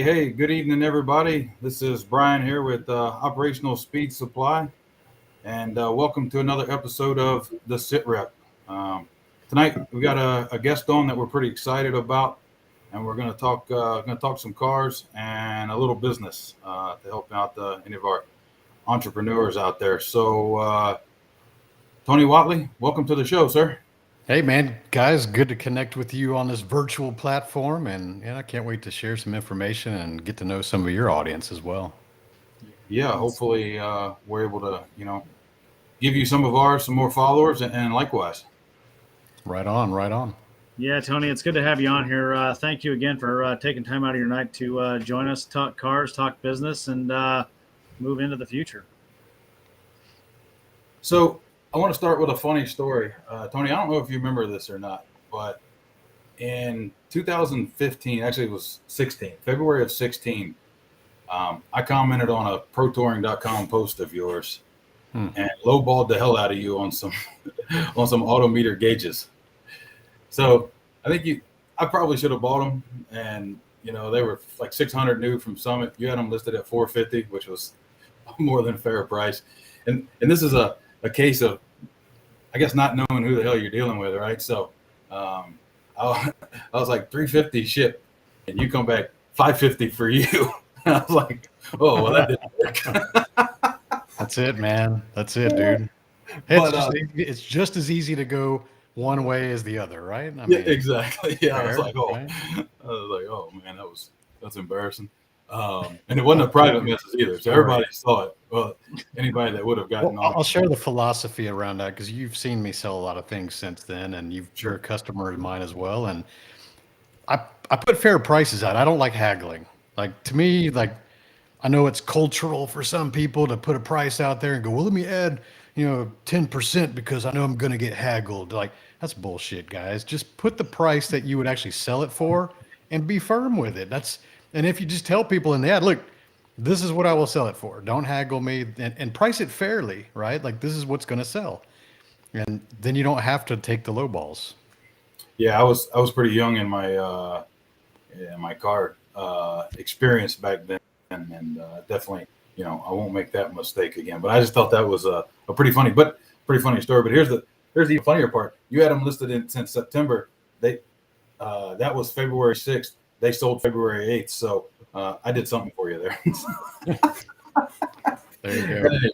Hey, good evening, everybody. This is Brian here with Operational Speed Supply, and welcome to another episode of the SITREP. Tonight we got a guest on that we're pretty excited about, and we're going to talk some cars and a little business to help out any of our entrepreneurs out there. So, Tony Whatley, welcome to the show, sir. Hey man, guys, good to connect with you on this virtual platform, and I can't wait to share some information and get to know some of your audience as well. Yeah, hopefully we're able to, give you some of ours, some more followers, and likewise. Right on, right on. Yeah, Tony, it's good to have you on here. Thank you again for taking time out of your night to join us, talk cars, talk business, and move into the future. So I want to start with a funny story. Tony, I don't know if you remember this or not, but in 2015, actually it was 16, February of 16, I commented on a protouring.com post of yours and lowballed the hell out of you on some on some autometer gauges. So I probably should have bought them, and they were like 600 new from Summit. You had them listed at 450, which was more than fair price. And this is a case of, I guess, not knowing who the hell you're dealing with, right? So I was like 350 ship, and you come back 550 for you. I was like, oh, well, that didn't work. That's it, man. That's it, dude. It's just as easy to go one way as the other, right? I mean, yeah, exactly. Yeah, fair, I was like, right? Oh man, that's embarrassing. And it wasn't a private message either, so everybody saw it. Well, anybody that would have gotten on. I'll share the philosophy around that, because you've seen me sell a lot of things since then, and you're a customer of mine as well. And I put fair prices out. I don't like haggling. Like, to me, like, I know it's cultural for some people to put a price out there and go, well, let me add 10% because I know I'm going to get haggled. Like, that's bullshit, guys. Just put the price that you would actually sell it for and be firm with it. And if you just tell people in the ad, look, this is what I will sell it for. Don't haggle me, and price it fairly, right? Like, this is what's going to sell. And then you don't have to take the low balls. Yeah, I was pretty young in my car experience back then, and definitely, I won't make that mistake again. But I just thought that was a pretty funny story. But here's the funnier part. You had them listed since September. That was February 6th. They sold February 8th. So I did something for you there. There you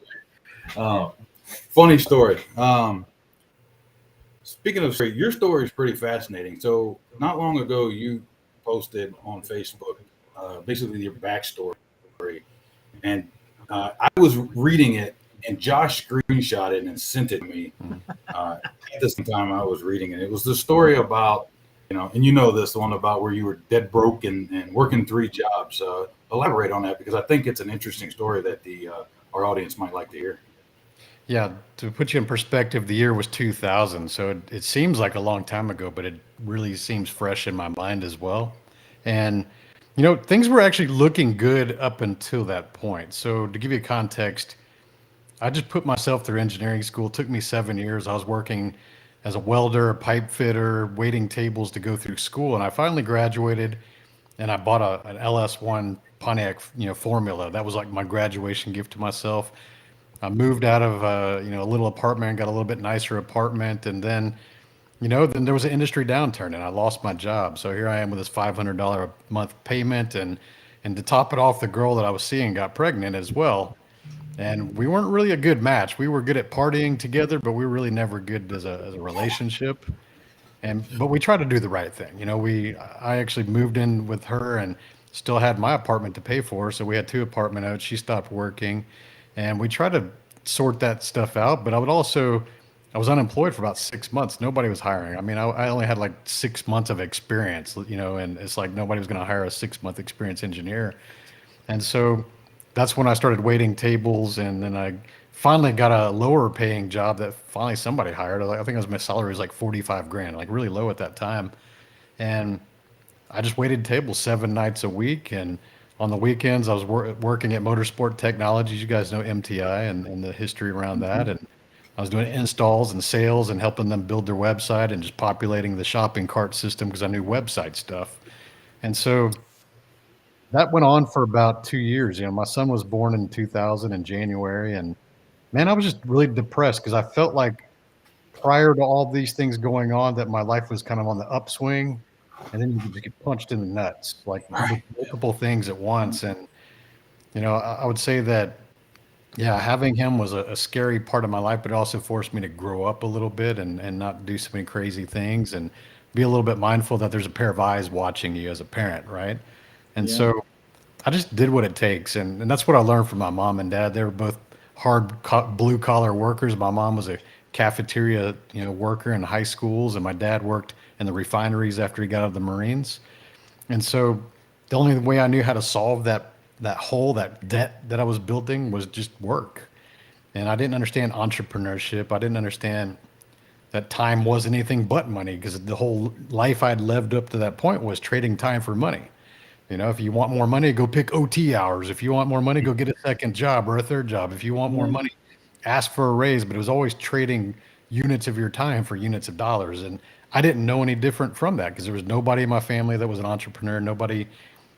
go. Funny story. Speaking of story, your story is pretty fascinating. So not long ago, you posted on Facebook basically your backstory, and I was reading it, and Josh screenshot it and sent it to me at the same time I was reading it. It was the story about, and this one about where you were dead broke and working 3 jobs. Elaborate on that, because I think it's an interesting story that our audience might like to hear. Yeah, to put you in perspective, the year was 2000, so it seems like a long time ago, but it really seems fresh in my mind as well. And things were actually looking good up until that point. So to give you context, I just put myself through engineering school. It took me 7 years. I was working as a welder, a pipe fitter, waiting tables to go through school, and I finally graduated, and I bought an LS1 Pontiac, Formula. That was like my graduation gift to myself. I moved out of a little apartment, got a little bit nicer apartment, and then there was an industry downturn, and I lost my job. So here I am with this $500 a month payment, and to top it off, the girl that I was seeing got pregnant as well, and we weren't really a good match. We were good at partying together, but we were really never good as a relationship. But we tried to do the right thing. I actually moved in with her and still had my apartment to pay for, so we had 2 apartment notes. She stopped working. And we tried to sort that stuff out, but I was unemployed for about 6 months. Nobody was hiring. I mean, I only had like 6 months of experience, and it's like nobody was going to hire a 6-month experienced engineer. And so that's when I started waiting tables, and then I finally got a lower paying job that finally somebody hired. I think my salary was like 45 grand, like really low at that time. And I just waited tables 7 nights a week, and on the weekends, I was working at Motorsport Technologies. You guys know MTI and the history around that. And I was doing installs and sales and helping them build their website and just populating the shopping cart system because I knew website stuff. And so that went on for about 2 years. My son was born in 2000 in January, and man, I was just really depressed because I felt like prior to all these things going on that my life was kind of on the upswing, and then you just get punched in the nuts, like with multiple things at once. And I would say that, yeah, having him was a scary part of my life, but it also forced me to grow up a little bit and not do so many crazy things and be a little bit mindful that there's a pair of eyes watching you as a parent, right? And Yeah. so I just did what it takes, and that's what I learned from my mom and dad. They were both blue collar workers. My mom was a cafeteria worker in high schools, and my dad worked in the refineries after he got out of the Marines. And so the only way I knew how to solve that hole, that debt that I was building, was just work. And I didn't understand entrepreneurship. I didn't understand that time wasn't anything but money, because the whole life I'd lived up to that point was trading time for money. If you want more money, go pick OT hours. If you want more money, go get a second job or a third job. If you want more money, ask for a raise. But it was always trading units of your time for units of dollars. And I didn't know any different from that, because there was nobody in my family that was an entrepreneur. Nobody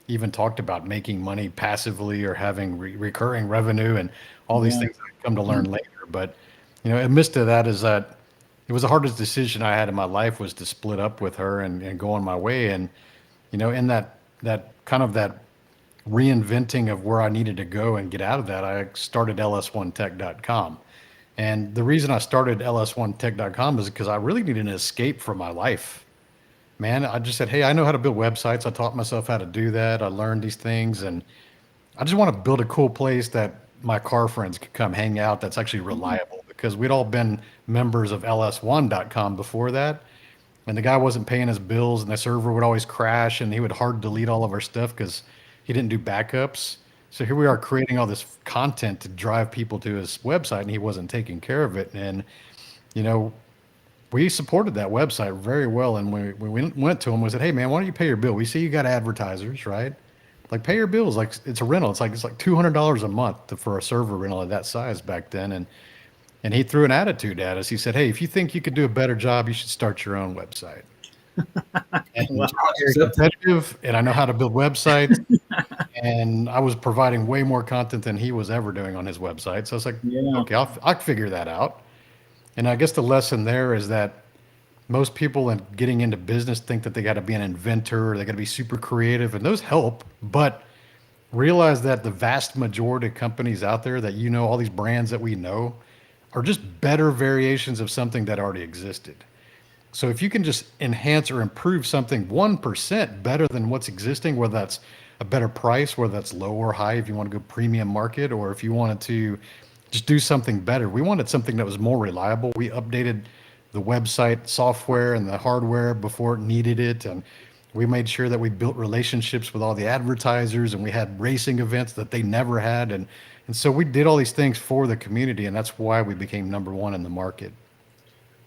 even talked about making money passively or having recurring revenue and all these Yeah. things that I've come to learn later. But, amidst of that is that it was the hardest decision I had in my life, was to split up with her and go on my way. And, in that kind of that reinventing of where I needed to go and get out of that, I started ls1tech.com. And the reason I started ls1tech.com is because I really needed an escape from my life. Man, I just said, hey, I know how to build websites. I taught myself how to do that. I learned these things, and I just want to build a cool place that my car friends could come hang out, that's actually reliable, because we'd all been members of ls1.com before that. And the guy wasn't paying his bills, and the server would always crash, and he would hard delete all of our stuff because he didn't do backups. So here we are creating all this content to drive people to his website, and he wasn't taking care of it. And you know, we supported that website very well. And we went to him, we said, "Hey man, why don't you pay your bill? We see you got advertisers, right? Like, pay your bills. Like, it's a rental. It's like $200 a month for a server rental of that size back then." And he threw an attitude at us. He said, "Hey, if you think you could do a better job, you should start your own website." And Well, I'm very competitive, and I know how to build websites. And I was providing way more content than he was ever doing on his website. So I was like, yeah. okay, I'll figure that out. And I guess the lesson there is that most people in getting into business think that they got to be an inventor, or they got to be super creative, and those help. But realize that the vast majority of companies out there that, all these brands that we know, are just better variations of something that already existed. So if you can just enhance or improve something 1% better than what's existing, whether that's a better price, whether that's low or high, if you want to go premium market, or if you wanted to just do something better. We wanted something that was more reliable. We updated the website software and the hardware before it needed it. And we made sure that we built relationships with all the advertisers, and we had racing events that they never had. And so we did all these things for the community, and that's why we became number one in the market.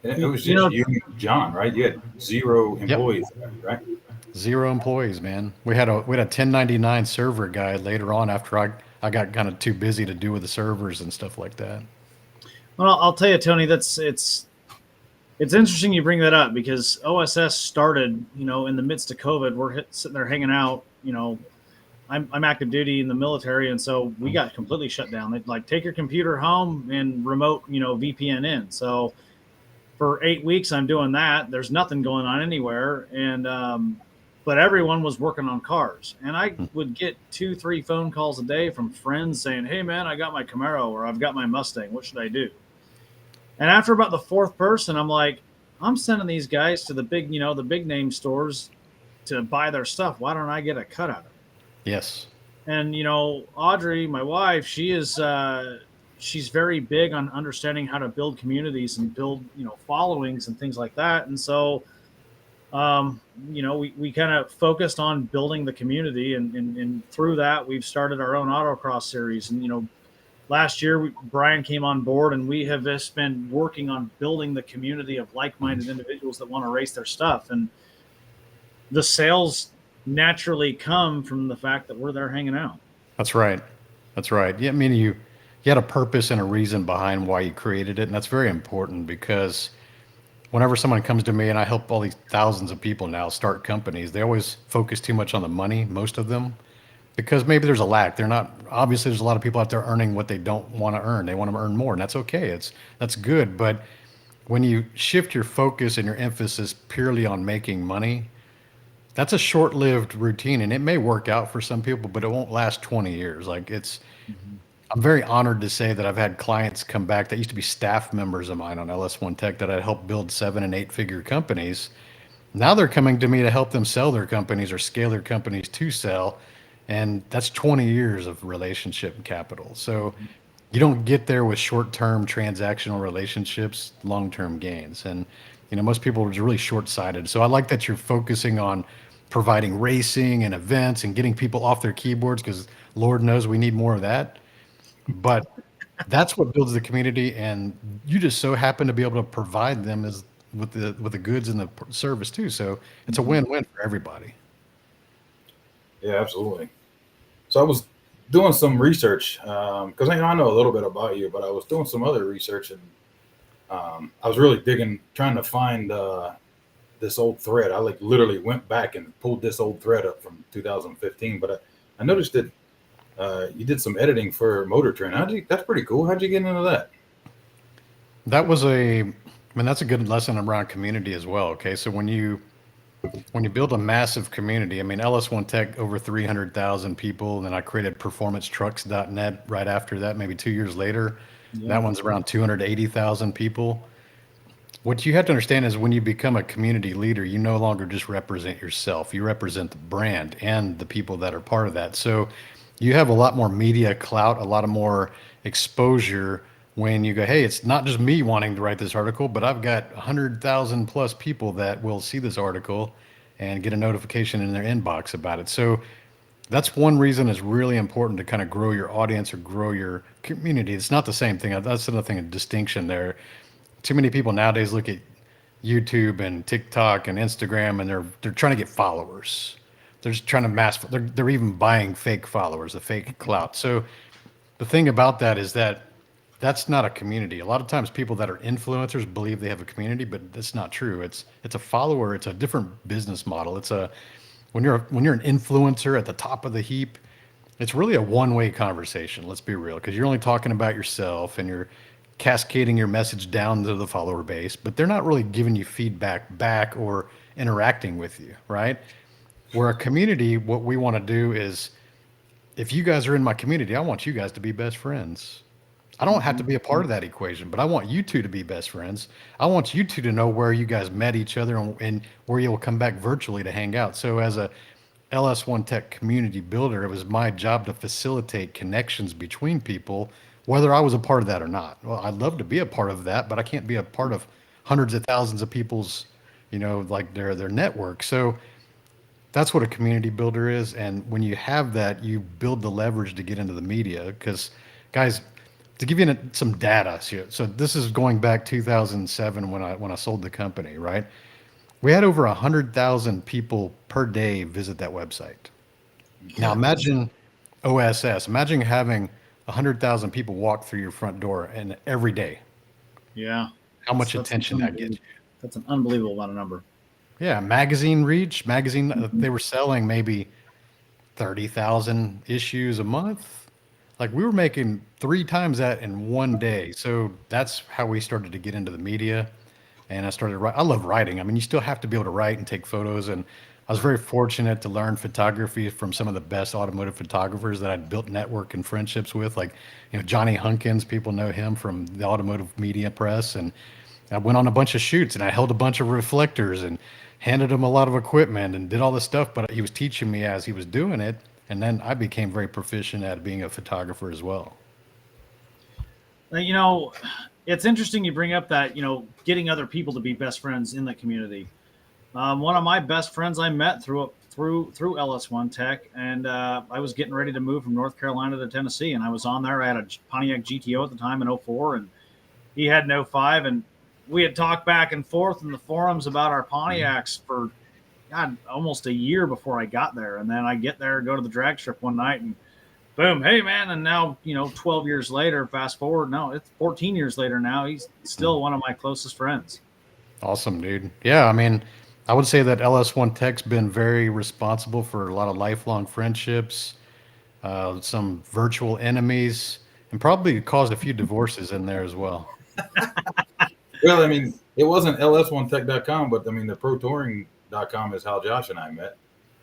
And it was You just know, you and John, right? You had zero Yep. employees, right? 0 employees, man. We had a 1099 server guy later on, after I got kind of too busy to do with the servers and stuff like that. well, I'll tell you, Tony, it's interesting you bring that up, because OSS started, in the midst of COVID. We're sitting there hanging out. I'm active duty in the military, and so we got completely shut down. They'd like, take your computer home and remote, VPN in. So for 8 weeks, I'm doing that. There's nothing going on anywhere, and but everyone was working on cars, and I would get 2-3 phone calls a day from friends saying, "Hey man, I got my Camaro, or I've got my Mustang. What should I do?" And after about the fourth person, I'm like, I'm sending these guys to the big, the big name stores to buy their stuff. Why don't I get a cut out of it? Yes. And Audrey, my wife, she's very big on understanding how to build communities and build followings and things like that. And so we kind of focused on building the community, and through that we've started our own autocross series. And last year Brian came on board, and we have just been working on building the community of like-minded individuals that want to race their stuff. And the sales naturally come from the fact that we're there hanging out. That's right. That's right. Yeah, I mean, you had a purpose and a reason behind why you created it, and that's very important, because whenever someone comes to me, and I help all these thousands of people now start companies, they always focus too much on the money, most of them. because maybe there's a lack. They're not, obviously there's a lot of people out there earning what they don't want to earn. They want to earn more, and that's okay. That's good. But when you shift your focus and your emphasis purely on making money, that's a short-lived routine, and it may work out for some people, but it won't last 20 years. Like Mhm. I'm very honored to say that I've had clients come back that used to be staff members of mine on LS1 Tech that I helped build 7 and 8 figure companies. Now they're coming to me to help them sell their companies or scale their companies to sell. And that's 20 years of relationship and capital. So you don't get there with short-term transactional relationships, long-term gains. And, most people are really short-sighted. So I like that you're focusing on providing racing and events and getting people off their keyboards because Lord knows we need more of that. But that's what builds the community, and you just so happen to be able to provide them as with the goods and the service too. So it's a Mhm. win-win for everybody. Yeah, absolutely. So I was doing some research because I know a little bit about you, but I was doing some other research, and I was really digging, trying to find this old thread. I like literally went back and pulled this old thread up from 2015, but I noticed that you did some editing for Motor Trend. That's pretty cool. How'd you get into that? That was I mean, that's a good lesson around community as well. Okay, so when you build a massive community, I mean, LS1 Tech over 300,000 people, and then I created performancetrucks.net right after that, maybe 2 years later. Yeah. That one's around 280,000 people. What you have to understand is when you become a community leader, you no longer just represent yourself. You represent the brand and the people that are part of that. So you have a lot more media clout, a lot of more exposure when you go, hey, it's not just me wanting to write this article, but I've got 100,000 plus people that will see this article and get a notification in their inbox about it. So that's one reason it's really important to kind of grow your audience or grow your community. It's not the same thing. That's another thing, a distinction there. Too many people nowadays look at YouTube and TikTok and Instagram, and they're trying to get followers. They're just trying to they're even buying fake followers, the fake clout. So the thing about that is that that's not a community. A lot of times people that are influencers believe they have a community, but that's not true. It's a follower, it's a different business model. It's a when you're an influencer at the top of the heap, it's really a one-way conversation. Let's be real, because you're only talking about yourself and you're cascading your message down to the follower base, but they're not really giving you feedback back or interacting with you, right? Where a community, what we want to do is, if you guys are in my community, I want you guys to be best friends. I don't have to Mhm. be a part of that equation, but I want you two to be best friends. I want you two to know where you guys met each other and where you'll come back virtually to hang out. So as a LS1 Tech community builder, it was my job to facilitate connections between people, whether I was a part of that or not. Well, I'd love to be a part of that, but I can't be a part of hundreds of thousands of people's, like their network. So that's what a community builder is. And when you have that, you build the leverage to get into the media. Because, guys, to give you some data, so this is going back 2007 when I sold the company, right? We had over 100,000 people per day visit that website. Now Yeah, imagine OSS. Imagine having 100,000 people walk through your front door and every day. Yeah. How much That's an attention that gets you? unbelievable amount of number. Yeah, magazine reach. Mhm. They were selling maybe 30,000 issues a month. Like we were making 3 times that in one day. So that's how we started to get into the media. And I started writing. I love writing. I mean, you still have to be able to write and take photos. And I was very fortunate to learn photography from some of the best automotive photographers that I'd built network and friendships with, like, Johnny Hunkins. People know him from the automotive media press. And I went on a bunch of shoots and I held a bunch of reflectors and handed him a lot of equipment and did all this stuff. But he was teaching me as he was doing it. And then I became very proficient at being a photographer as well. You know, it's interesting you bring up that, getting other people to be best friends in the community. One of my best friends I met through LS1 Tech, and I was getting ready to move from North Carolina to Tennessee, and I was on there. I had a Pontiac GTO at the time in '04, and he had an '05, and we had talked back and forth in the forums about our Pontiacs for God almost a year before I got there, and then I get there, go to the drag strip one night, and boom, hey man, and now 12 years later, fast forward, no, it's 14 years later now. He's still one of my closest friends. Awesome, dude. Yeah, I mean, I would say that LS1 Tech's been very responsible for a lot of lifelong friendships. some virtual enemies, and probably caused a few divorces in there as well. Well, I mean, it wasn't ls1tech.com, but I mean, the protouring.com is how Josh and I met.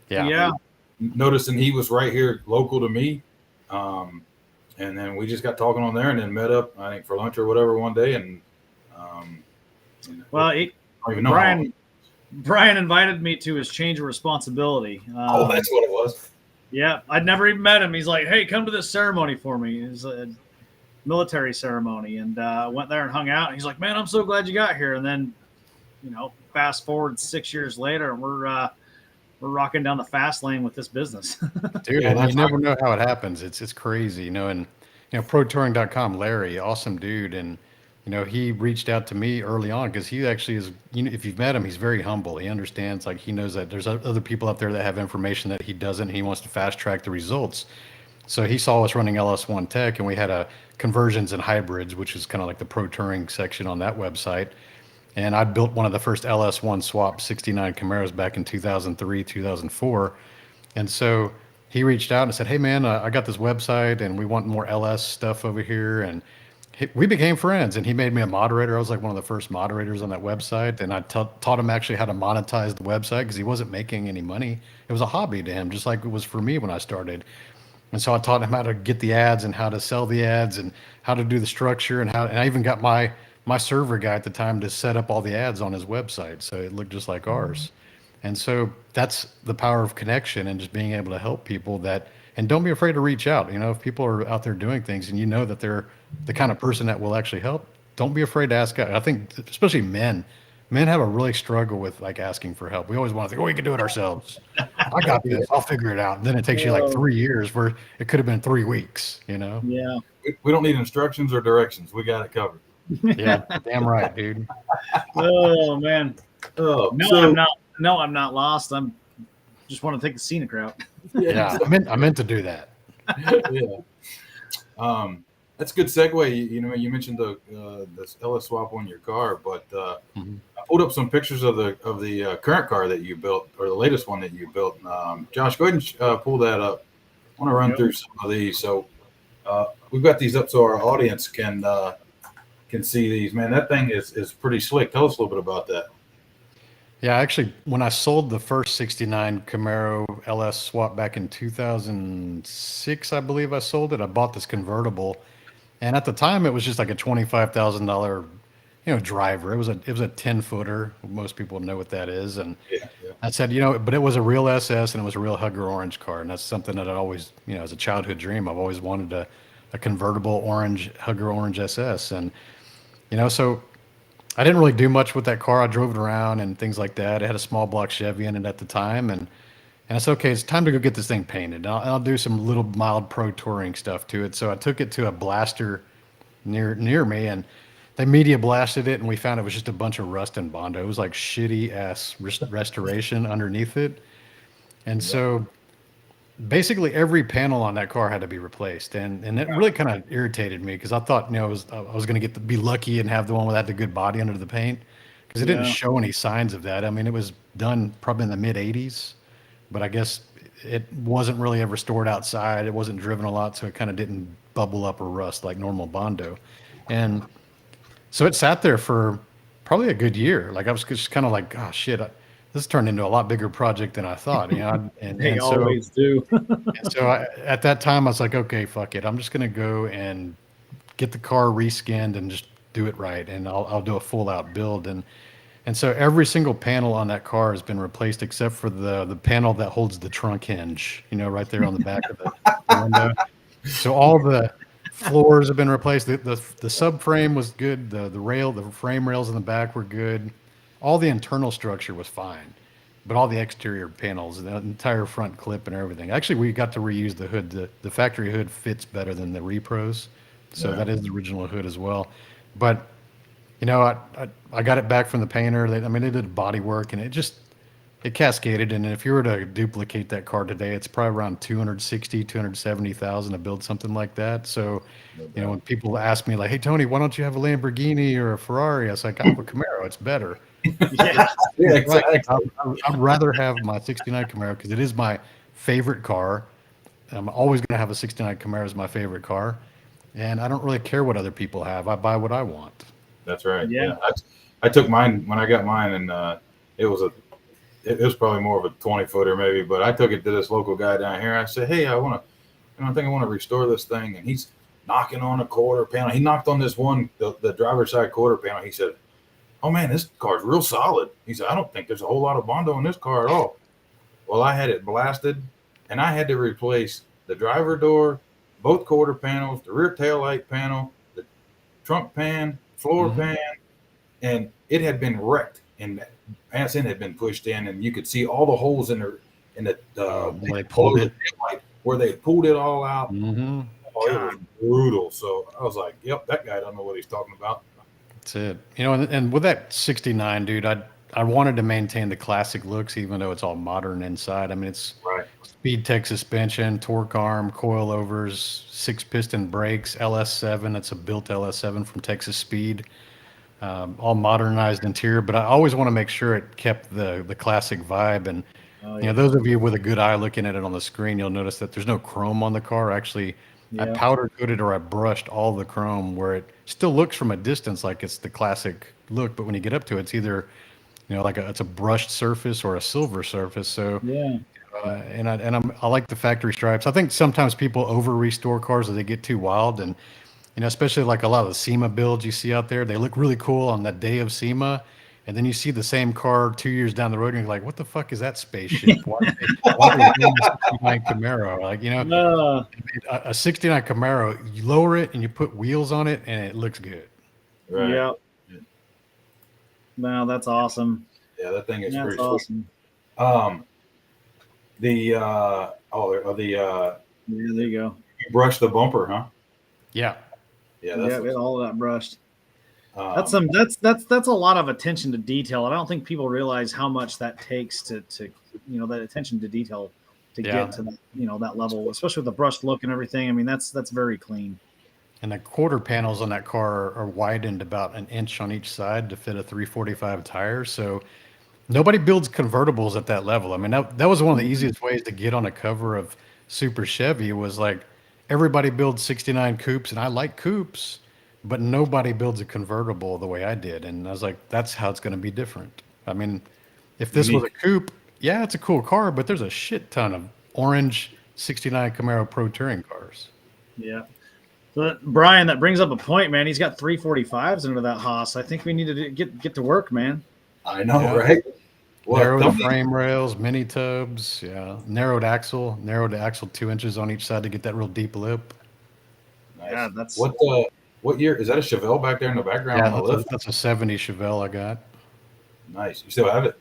Yeah. Noticing he was right here local to me. And then we just got talking on there and then met up, I think, for lunch or whatever one day. And, Well, I don't even know Brian invited me to his change of responsibility. oh, that's what it was. Yeah, I'd never even met him. He's like, "Hey, come to this ceremony for me." It's a military ceremony, and went there and hung out. And he's like, "Man, I'm so glad you got here." And then, fast forward 6 years later, and we're rocking down the fast lane with this business. Dude, Yeah, and you never know how it happens. It's crazy, and protouring.com, Larry, awesome dude, and he reached out to me early on because he actually is, if you've met him, he's very humble. He understands, like, he knows that there's other people out there that have information that he doesn't. He wants to fast track the results. So he saw us running LS1 Tech, and we had a conversions and hybrids, which is kind of like the pro touring section on that website. And I built one of the first LS1 swap 69 Camaros back in 2003, 2004. And so he reached out and said, "Hey, man, I got this website and we want more LS stuff over here." And we became friends, and he made me a moderator. I was like one of the first moderators on that website. And I taught him actually how to monetize the website because he wasn't making any money. It was a hobby to him, just like it was for me when I started. And so I taught him how to get the ads and how to sell the ads and how to do the structure and I even got my server guy at the time to set up all the ads on his website so it looked just like ours. And so that's the power of connection and just being able to help people and don't be afraid to reach out. If people are out there doing things and that they're the kind of person that will actually help, don't be afraid to ask out. I think especially men have a really struggle with like asking for help. We always want to think, "Oh, we can do it ourselves. I got this. I'll figure it out." And then it takes you like 3 years where it could have been 3 weeks, Yeah. We don't need instructions or directions. We got it covered. Yeah, damn right, dude. Oh man. Oh, I'm not lost. I'm just want to take the scenic route. Yeah, I meant to do that. Yeah. That's a good segue. You mentioned this LS swap on your car, but I pulled up some pictures of the current car that you built, or the latest one that you built. Josh, go ahead and pull that up. I want to run through some of these. So we've got these up so our audience can see these. Man, that thing is pretty slick. Tell us a little bit about that. Yeah, actually, when I sold the first 69 Camaro LS swap back in 2006, I believe I sold it. I bought this convertible, and at the time, it was just like a $25,000, driver. It was a 10-footer. Most people know what that is, and I said, but it was a real SS and it was a real Hugger orange car, and that's something that I always, as a childhood dream, I've always wanted a convertible orange Hugger orange SS, and so I didn't really do much with that car. I drove it around and things like that. It had a small block Chevy in it at the time, and I said, okay, it's time to go get this thing painted. I'll do some little mild pro touring stuff to it. So I took it to a blaster near me, and they media blasted it, and we found it was just a bunch of rust and Bondo. It was like shitty ass restoration underneath it, and so basically every panel on that car had to be replaced, and it really kind of irritated me because I thought I was going to be lucky and have the one without the good body under the paint because it didn't show any signs of that. I mean, it was done probably in the mid '80s, but I guess it wasn't really ever stored outside. It wasn't driven a lot, so it kind of didn't bubble up or rust like normal Bondo, and so it sat there for probably a good year. Like I was just kind of like, oh shit. This turned into a lot bigger project than I thought, and they always do. And so at that time, I was like, okay, fuck it. I'm just going to go and get the car reskinned and just do it right. And I'll do a full out build. And so every single panel on that car has been replaced except for the panel that holds the trunk hinge, right there on the back of the window. So all the floors have been replaced. The subframe was good. The frame rails in the back were good. All the internal structure was fine, but all the exterior panels, the entire front clip and everything. Actually, we got to reuse the hood. The factory hood fits better than the repros. So that is the original hood as well. But, I got it back from the painter. They did body work, and it cascaded. And if you were to duplicate that car today, it's probably around 270,000 to build something like that. So, when people ask me like, "Hey, Tony, why don't you have a Lamborghini or a Ferrari?" I was like, "I have a Camaro. It's better." Yeah, exactly. I'd rather have my 69 Camaro because it is my favorite car. I'm always going to have a 69 Camaro as my favorite car. And I don't really care what other people have. I buy what I want. That's right. Yeah. Yeah. I took mine when I got mine, and it was it was probably more of a 20-footer maybe, but I took it to this local guy down here. I said, hey, I think I want to restore this thing. And he's knocking on a quarter panel. He knocked on this one, the driver's side quarter panel. He said, oh man, this car's real solid. He said, I don't think there's a whole lot of Bondo in this car at all. Well, I had it blasted, and I had to replace the driver door, both quarter panels, the rear tail light panel, the trunk pan, floor pan, and it had been wrecked. And that pass in had been pushed in, and you could see all the holes in the they pulled it, where they pulled it all out. Mm-hmm. Oh, it was brutal. So I was like, "Yep, that guy doesn't know what he's talking about." That's it. And with that 69, dude, I wanted to maintain the classic looks, even though it's all modern inside. I mean, it's Right. Speed Tech suspension, torque arm, coilovers, 6-piston brakes, LS7. It's a built LS7 from Texas Speed. All modernized interior, but I always want to make sure it kept the classic vibe. And those of you with a good eye looking at it on the screen, you'll notice that there's no chrome on the car. Actually, I powder coated or I brushed all the chrome where it still looks from a distance like it's the classic look, but when you get up to it, it's either like it's a brushed surface or a silver surface. So Yeah. I like the factory stripes. I think sometimes people over restore cars as they get too wild, and especially like a lot of the SEMA builds you see out there, they look really cool on that day of SEMA, and then you see the same car 2 years down the road, and you're like, "What the fuck is that spaceship? Why are they doing a 69 Camaro?" Like a 69 Camaro, you lower it and you put wheels on it, and it looks good. Right. Yeah. Wow, that's awesome. Yeah, that thing is That's pretty awesome. sweet. The Yeah, there you go. you brush the bumper, huh? Yeah. Yeah, Yeah, we had all of that brushed. That's um, that's a lot of attention to detail. I don't think people realize how much that takes to that attention to detail to get to that that level, especially with the brushed look and everything. I mean, that's very clean. And the quarter panels on that car are widened about an inch on each side to fit a 345 tire. So nobody builds convertibles at that level. I mean, that was one of the easiest ways to get on a cover of Super Chevy. Was like everybody builds 69 coupes, and I like coupes, but nobody builds a convertible the way I did. And I was like, that's how it's going to be different. I mean, if this was a coupe, yeah, it's a cool car, but there's a shit ton of orange 69 Camaro Pro Touring cars. Yeah. But Brian, that brings up a point, man. He's got 345s under that Haas. I think we need to get to work, man. I know, right? Narrowed frame rails, mini tubs, narrowed axle 2 inches on each side to get that real deep lip. Nice. Yeah, that's what year is that? A Chevelle back there in the background on the lift? That's a 70 Chevelle I got. Nice. You still have it?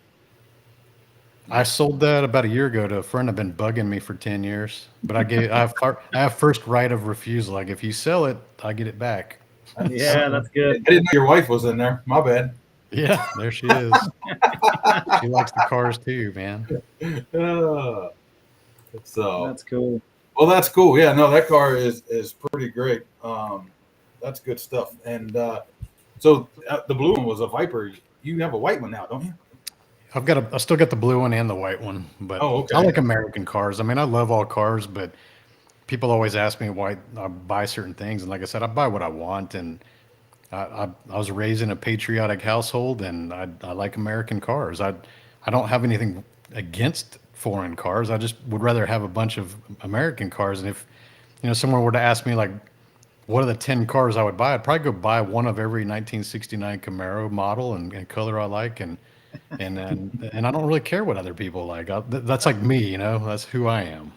I sold that about a year ago to a friend. I've been bugging me for 10 years, but I have first right of refusal. Like if you sell it, I get it back. Yeah, that's good. I didn't know your wife was in there. My bad. Yeah, there she is. She likes the cars too, man. So That's cool. well, that's cool. Yeah, no, that car is pretty great. That's good stuff. And so the blue one was a Viper. You have a white one now, don't you? I still got the blue one and the white one, but okay. I like American cars. I mean, I love all cars, but people always ask me why I buy certain things, and like I said, I buy what I want. And I was raised in a patriotic household, and I like American cars. I don't have anything against foreign cars. I just would rather have a bunch of American cars. And if someone were to ask me like, what are the 10 cars I would buy? I'd probably go buy one of every 1969 Camaro model and color I like, and I don't really care what other people like. That's like me, that's who I am.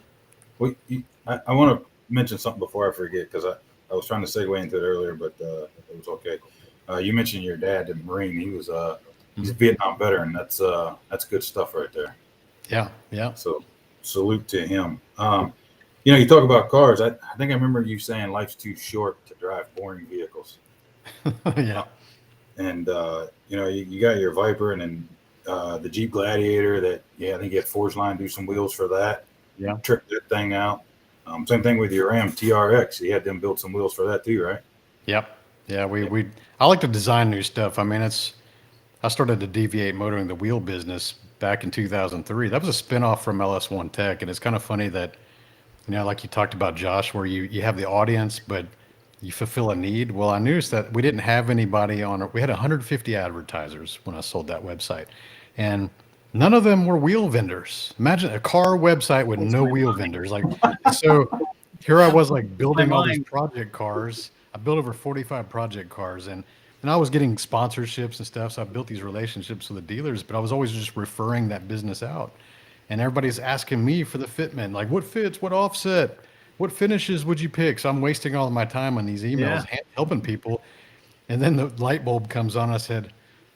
Well, I want to mention something before I forget, because I was trying to segue into it earlier, but it was okay. You mentioned your dad, the Marine. He was he's a Vietnam veteran. That's good stuff right there. Yeah. So salute to him. You talk about cars. I think I remember you saying life's too short to drive boring vehicles. Yeah. And you got your Viper, and then the Jeep Gladiator. That I think you had Forge Line do some wheels for that. Yeah. Trick that thing out. Same thing with your Ram TRX. You had them build some wheels for that too, right? Yep. Yeah. I like to design new stuff. I mean, I started to deviate motoring the wheel business back in 2003. That was a spinoff from LS1 Tech, and it's kind of funny that like you talked about, Josh, where you have the audience, but you fulfill a need. Well, I noticed that we didn't have anybody on. We had 150 advertisers when I sold that website, and none of them were wheel vendors. Imagine a car website with no wheel vendors. Like, so here I was like building all these project cars. I built over 45 project cars, and I was getting sponsorships and stuff. So I built these relationships with the dealers, but I was always just referring that business out. And everybody's asking me for the fitment, like what fits, what offset, what finishes would you pick? So I'm wasting all of my time on these emails helping people. And then the light bulb comes on. I said,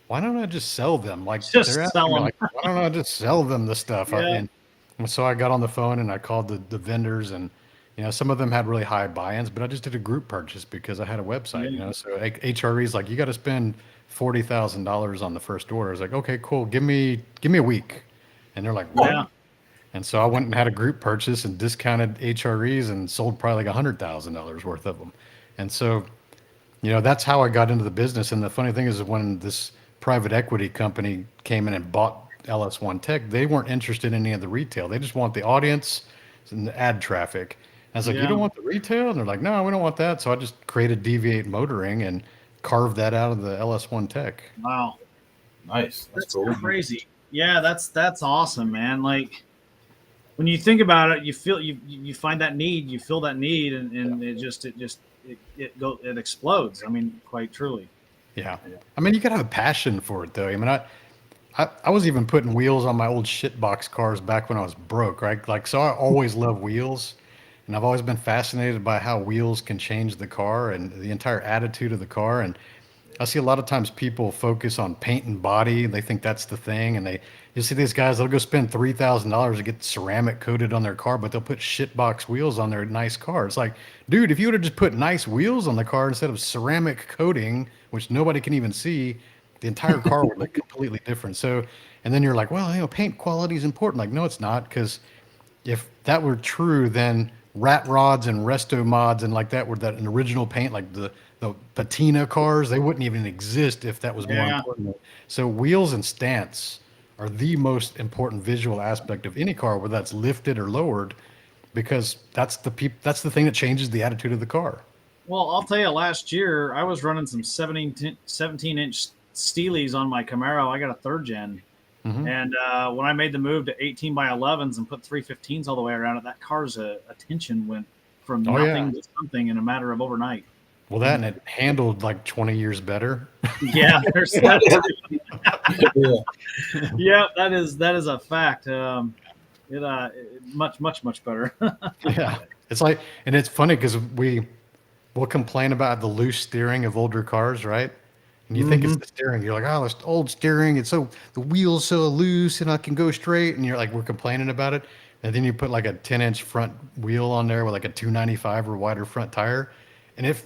why don't I just sell them? Like Just they're asking sell me, them. like, why don't I just sell them the stuff? Yeah. And so I got on the phone and I called the vendors, and some of them had really high buy-ins, but I just did a group purchase because I had a website. So HRE's like, you got to spend $40,000 on the first order. I was like, okay, cool. Give me a week. And they're like, what? Yeah. And so I went and had a group purchase and discounted HREs and sold probably like $100,000 worth of them. And so, that's how I got into the business. And the funny thing is, when this private equity company came in and bought LS1 Tech, they weren't interested in any of the retail. They just want the audience and the ad traffic. And I was like, you don't want the retail? And they're like, no, we don't want that. So I just created Deviate Motoring and carved that out of the LS1 Tech. Wow. Nice. That's cool. Crazy. Yeah, that's awesome, man. Like, when you think about it, you feel you find that need, you feel that need, and it explodes. I mean, quite truly. Yeah. I mean, you gotta have a passion for it, though. I mean, I was even putting wheels on my old shitbox cars back when I was broke, right? Like, so I always love wheels, and I've always been fascinated by how wheels can change the car and the entire attitude of the car. And I see a lot of times people focus on paint and body, and they think that's the thing. And you see these guys, they'll go spend $3,000 to get ceramic coated on their car, but they'll put shitbox wheels on their nice car. It's like, dude, if you would have just put nice wheels on the car instead of ceramic coating, which nobody can even see, the entire car would look completely different. So, and then you're like, well, paint quality is important. Like, no, it's not, because if that were true, then rat rods and resto mods and like that were that an original paint, like the patina cars, they wouldn't even exist if that was more important. So wheels and stance are the most important visual aspect of any car, whether that's lifted or lowered, because that's the thing that changes the attitude of the car. Well, I'll tell you, last year I was running some 17-inch Steelies on my Camaro. I got a third gen. Mm-hmm. And when I made the move to 18 by 11s and put 315s all the way around it, that car's attention went from nothing to something in a matter of overnight. Well, that, and it handled like 20 years better. Yeah, there's that too. Yeah, that is a fact. Much better. Yeah, it's like, and it's funny because we'll complain about the loose steering of older cars, right? And you think it's the steering. You're like, oh, this old steering. It's so, the wheel's so loose and I can go straight. And you're like, we're complaining about it. And then you put like a 10-inch front wheel on there with like a 295 or wider front tire. And it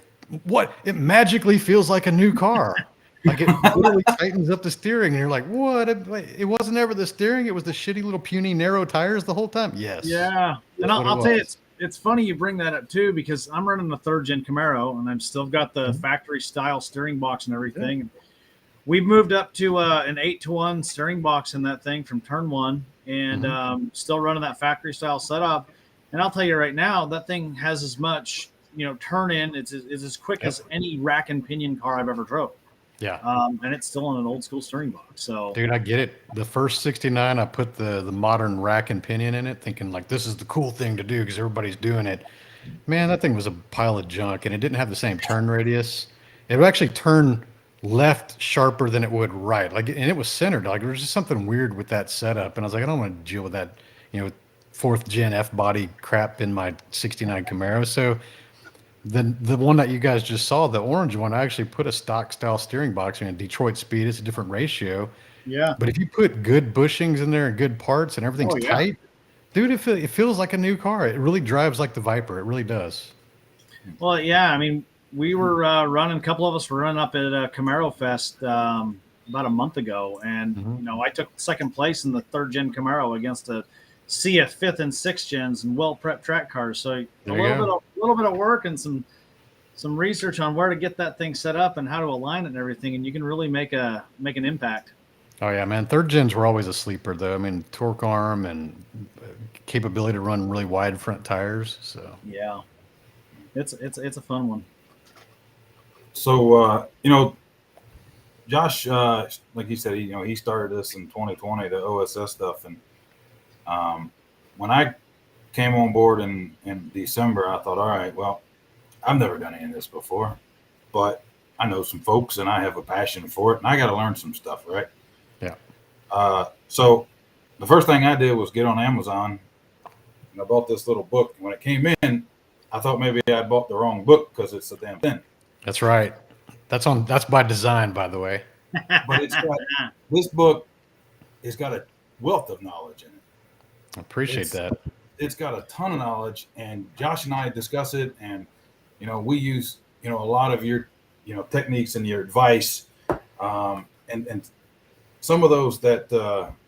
magically feels like a new car. Like, it literally tightens up the steering. And you're like, what? It wasn't ever the steering. It was the shitty little puny narrow tires the whole time. Yes. Yeah. And I'll tell you, it's funny you bring that up too, because I'm running the third gen Camaro and I've still got the factory style steering box and everything. Yeah. We've moved up to an 8-to-1 steering box in that thing from turn one, and still running that factory style setup. And I'll tell you right now, that thing has as much, turn in. It's as quick as any rack and pinion car I've ever drove. Yeah. And it's still on an old school steering box. So, dude, I get it. The first 69, I put the modern rack and pinion in it, thinking like, this is the cool thing to do because everybody's doing it. Man, that thing was a pile of junk, and it didn't have the same turn radius. It would actually turn left sharper than it would right. Like, and it was centered. Like, there was just something weird with that setup. And I was like, I don't want to deal with that, fourth gen F body crap in my 69 Camaro. So the one that you guys just saw, the orange one, I actually put a stock style steering box in. Detroit speed, it's a different ratio. Yeah. But if you put good bushings in there and good parts and everything's tight, dude, it feels like a new car. It really drives like the Viper. It really does. Well, yeah. I mean, we were running, a couple of us were running up at Camaro Fest about a month ago. And, I took second place in the third gen Camaro against a sea of fifth and sixth gens and well-prepped track cars. So a little bit of work and some research on where to get that thing set up and how to align it and everything. And you can really make an impact. Oh yeah, man. Third gens were always a sleeper, though. I mean, torque arm and capability to run really wide front tires. So Yeah, it's a fun one. So, Josh, like you said, he started this in 2020, the OSS stuff, and when I came on board in December, I thought, all right, well, I've never done any of this before, but I know some folks and I have a passion for it, and I got to learn some stuff, right? yeah, So the first thing I did was get on Amazon, and I bought this little book. When it came in, I thought maybe I bought the wrong book because it's so damn thin. that's right. That's by design, by the way. But it's got this book has got a wealth of knowledge in it. I appreciate It's that. it's got a ton of knowledge, and Josh and I discuss it, and we use a lot of your techniques and your advice, and some of those that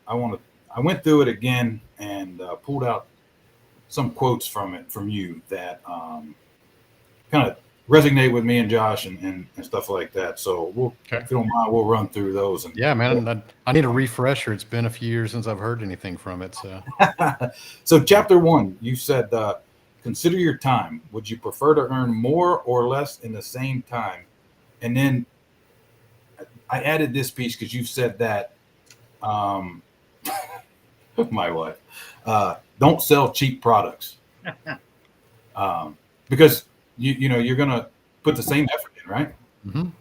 I went through it again and pulled out some quotes from you that kind of resonate with me and Josh and stuff like that. So Okay. if you don't mind, we'll run through those. And Yeah, man. I need a refresher. It's been a few years since I've heard anything from it. So so chapter 1, you said, consider your time. Would you prefer to earn more or less in the same time? And then I added this piece because you've said that, my wife, don't sell cheap products, because you're gonna put the same effort in, right? mhm.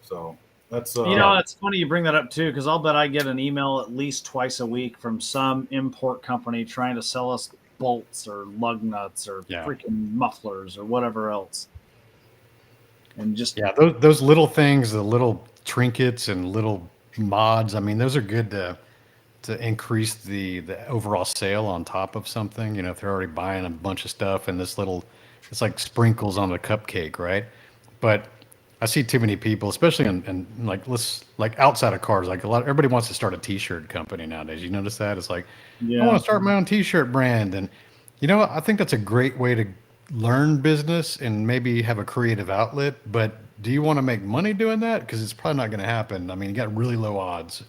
So that's It's funny you bring that up too, because I'll bet I get an email at least twice a week from some import company trying to sell us bolts or lug nuts or Yeah. freaking mufflers or whatever else. And just Yeah, those little things, the little trinkets and little mods. I mean, those are good to increase the overall sale on top of something. If they're already buying a bunch of stuff and it's like sprinkles on the cupcake, right? But I see too many people, especially in like outside of cars, like everybody wants to start a t-shirt company nowadays. You notice that? It's like, I want yeah, to start my own t-shirt brand. And I think that's a great way to learn business and maybe have a creative outlet. But do you want to make money doing that? Because it's probably not going to happen. I mean, you got really low odds.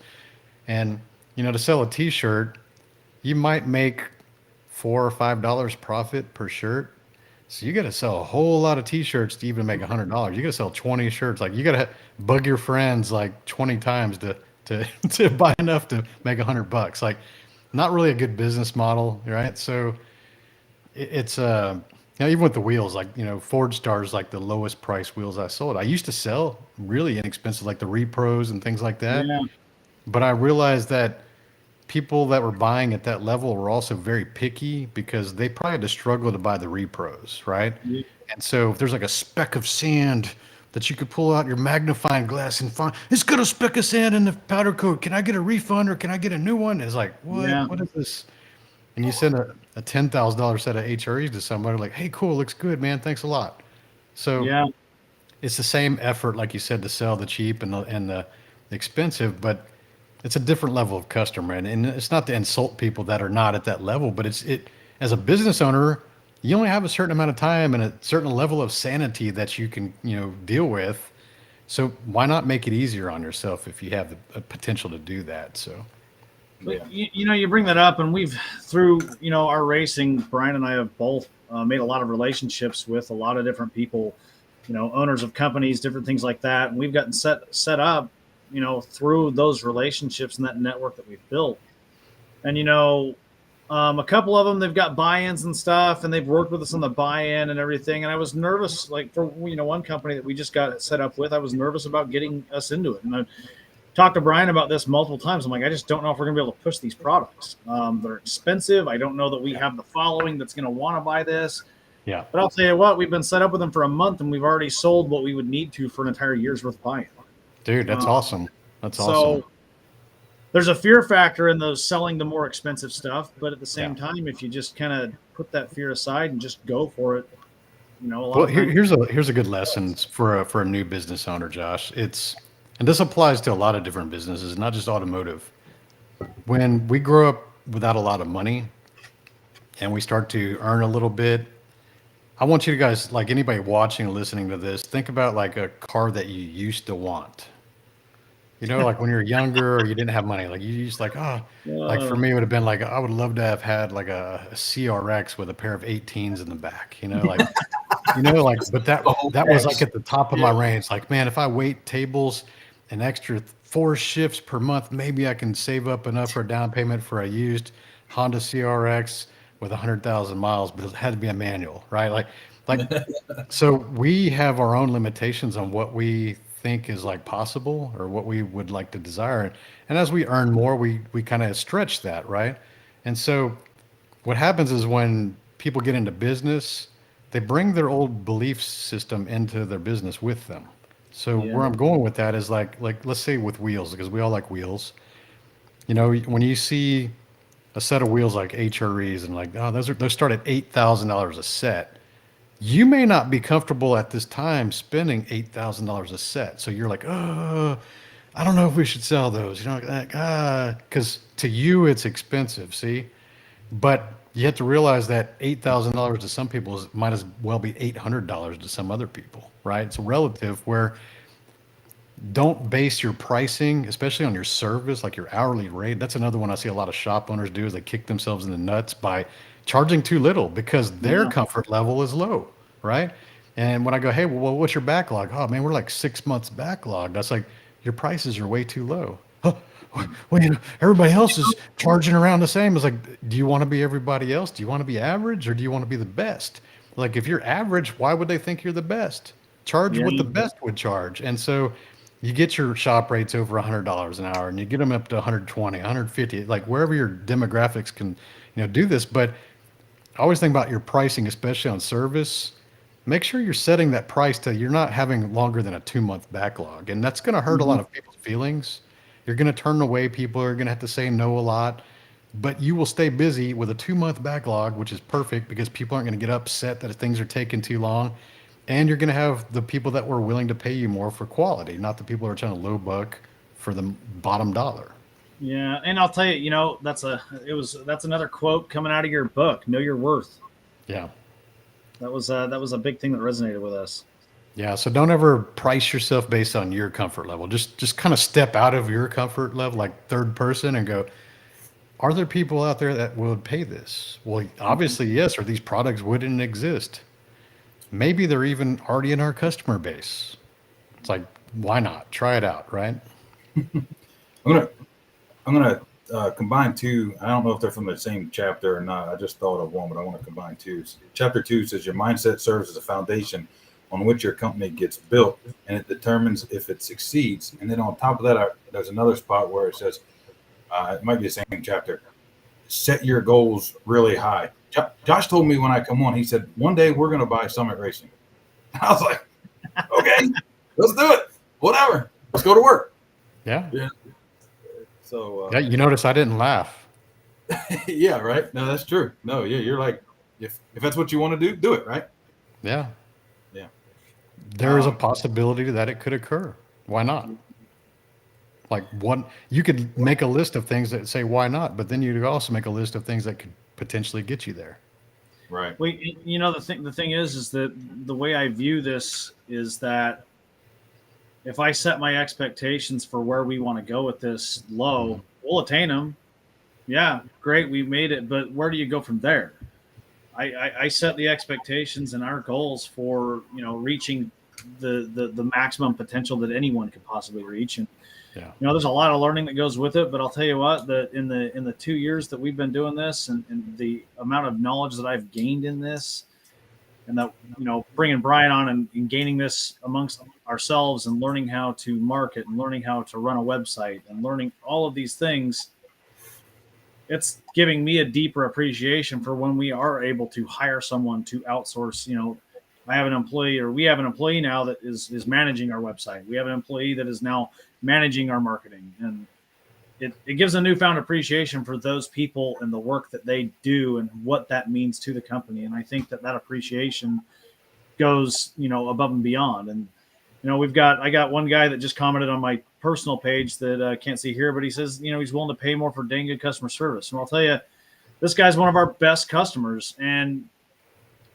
And to sell a t-shirt, you might make $4 or $5 profit per shirt. So you got to sell a whole lot of t-shirts to even make $100. You got to sell 20 shirts. Like you got to bug your friends like 20 times to to buy enough to make $100. Like not really a good business model, right? So it's even with the wheels, like Ford Stars, like the lowest price wheels I sold. I used to sell really inexpensive, like the Repros and things like that. yeah, But I realized that people that were buying at that level were also very picky because they probably had to struggle to buy the repros, right? yeah, And so if there's like a speck of sand that you could pull out your magnifying glass and find, it's got a speck of sand in the powder coat. Can I get a refund or can I get a new one? It's like, what? yeah, What is this? And you send a $10,000 set of HREs to somebody like, hey, cool, looks good, man. Thanks a lot. So yeah. it's the same effort, like you said, to sell the cheap and the expensive, but it's a different level of customer, and it's not to insult people that are not at that level, but it as a business owner, you only have a certain amount of time and a certain level of sanity that you can deal with. So why not make it easier on yourself if you have the potential to do that? So yeah. But you bring that up, and we've through our racing. Brian and I have both made a lot of relationships with a lot of different people, owners of companies, different things like that. And we've gotten set up, through those relationships and that network that we've built. And a couple of them, they've got buy-ins and stuff, and they've worked with us on the buy-in and everything. And I was nervous, like for one company that we just got set up with, I was nervous about getting us into it. And I talked to Brian about this multiple times. I'm like, I just don't know if we're going to be able to push these products. They're expensive. I don't know that we have the following that's going to want to buy this. yeah, But I'll tell you what, we've been set up with them for a month, and we've already sold what we would need to for an entire year's worth of buy-in. dude, that's awesome. That's So awesome. there's a fear factor in those selling the more expensive stuff, but at the same Yeah. time, if you just kind of put that fear aside and just go for it, a lot Well, of times, here's a good lesson for a new business owner, Josh. And this applies to a lot of different businesses, not just automotive. When we grow up without a lot of money and we start to earn a little bit, I want you guys, like anybody watching or listening to this, think about like a car that you used to want. You know, like when you're younger or you didn't have money, like you just like, oh, like for me, it would have been like, I would love to have had like a CRX with a pair of 18s in the back, but The whole that was like X. at the top of my range. Like, man, if I wait tables an extra 4 shifts per month, maybe I can save up enough for a down payment for a used Honda CRX with 100,000 miles, but it had to be a manual, right? Like, so we have our own limitations on what we think is like possible or what we would like to desire. And as we earn more, we kind of stretch that, right? And so what happens is when people get into business, they bring their old belief system into their business with them. So Yeah. where I'm going with that is like let's say with wheels, because we all like wheels. You know, when you see a set of wheels like HREs and like, oh, those start at $8,000 a set. You may not be comfortable at this time spending $8,000 a set. So you're like, oh, I don't know if we should sell those. You know, like, because to you it's expensive. See, but you have to realize that $8,000 to some people might as well be $800 to some other people, right? It's relative. Where don't base your pricing, especially on your service, like your hourly rate. That's another one I see a lot of shop owners do is they kick themselves in the nuts by charging too little because their Yeah. comfort level is low, right? And when I go, hey, well, what's your backlog? Oh man, we're like 6 months backlog. That's like your prices are way too low. Huh, well, everybody else is charging around the same. It's like, do you want to be everybody else? Do you want to be average or do you want to be the best? Like if you're average, why would they think you're the best? Charge Yeah. what the best would charge. And so you get your shop rates over $100 an hour and you get them up to 120, 150, like wherever your demographics can, do this. But I always think about your pricing, especially on service. Make sure you're setting that price to you're not having longer than a 2 month backlog. And that's going to hurt a lot of people's feelings. You're going to turn away people are going to have to say no a lot, but you will stay busy with a 2 month backlog, which is perfect because people aren't going to get upset that things are taking too long. And you're going to have the people that were willing to pay you more for quality, not the people who are trying to low buck for the bottom dollar. Yeah, and I'll tell you, that's another quote coming out of your book. Know your worth. Yeah. That was a big thing that resonated with us. Yeah. So don't ever price yourself based on your comfort level. Just kind of step out of your comfort level, like third person, and go, are there people out there that would pay this? Well, obviously, yes, or these products wouldn't exist. Maybe they're even already in our customer base. It's like, why not? Try it out, right? I'm gonna combine two. I don't know if they're from the same chapter or not. I just thought of one, but I want to combine two. Chapter 2 says your mindset serves as a foundation on which your company gets built, and it determines if it succeeds. And then on top of that, there's another spot where it says it might be the same chapter. Set your goals really high. Josh told me when I come on, he said, one day we're going to buy Summit Racing. I was like, okay, let's do it. Whatever. Let's go to work. Yeah. So, yeah, you notice I didn't laugh. yeah, right. No, that's true. No, yeah, you're like, if that's what you want to do it, right? Yeah. Yeah. There is a possibility that it could occur. Why not? Like you could make a list of things that say why not, but then you'd also make a list of things that could potentially get you there. Right. Well, the thing is that the way I view this is that if I set my expectations for where we want to go with this low, we'll attain them. Yeah, great, we made it, but where do you go from there? I set the expectations and our goals for reaching the maximum potential that anyone could possibly reach, and there's a lot of learning that goes with it. But I'll tell you what, that in the 2 years that we've been doing this, and the amount of knowledge that I've gained in this, and that bringing Brian on and gaining this amongst ourselves, and learning how to market, and learning how to run a website, and learning all of these things, it's giving me a deeper appreciation for when we are able to hire someone to outsource. I have an employee, or we have an employee now that is managing our website. We have an employee that is now managing our marketing, and it gives a newfound appreciation for those people and the work that they do and what that means to the company. And I think that appreciation goes, above and beyond. And, I got one guy that just commented on my personal page that can't see here, but he says, he's willing to pay more for dang good customer service. And I'll tell you, this guy's one of our best customers. And,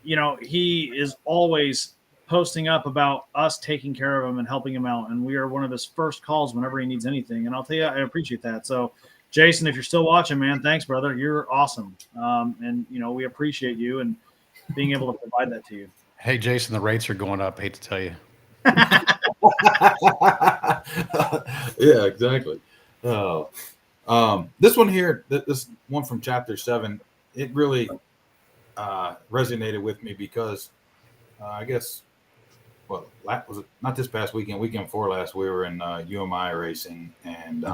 he is always posting up about us taking care of him and helping him out. And we are one of his first calls whenever he needs anything. And I'll tell you, I appreciate that. So, Jason, if you're still watching, man, thanks, brother. You're awesome. And, we appreciate you and being able to provide that to you. Hey, Jason, the rates are going up. Hate to tell you. Yeah, exactly. This one here, this one from chapter 7, it really resonated with me because I guess, was it not this past weekend before last, we were in UMI racing, and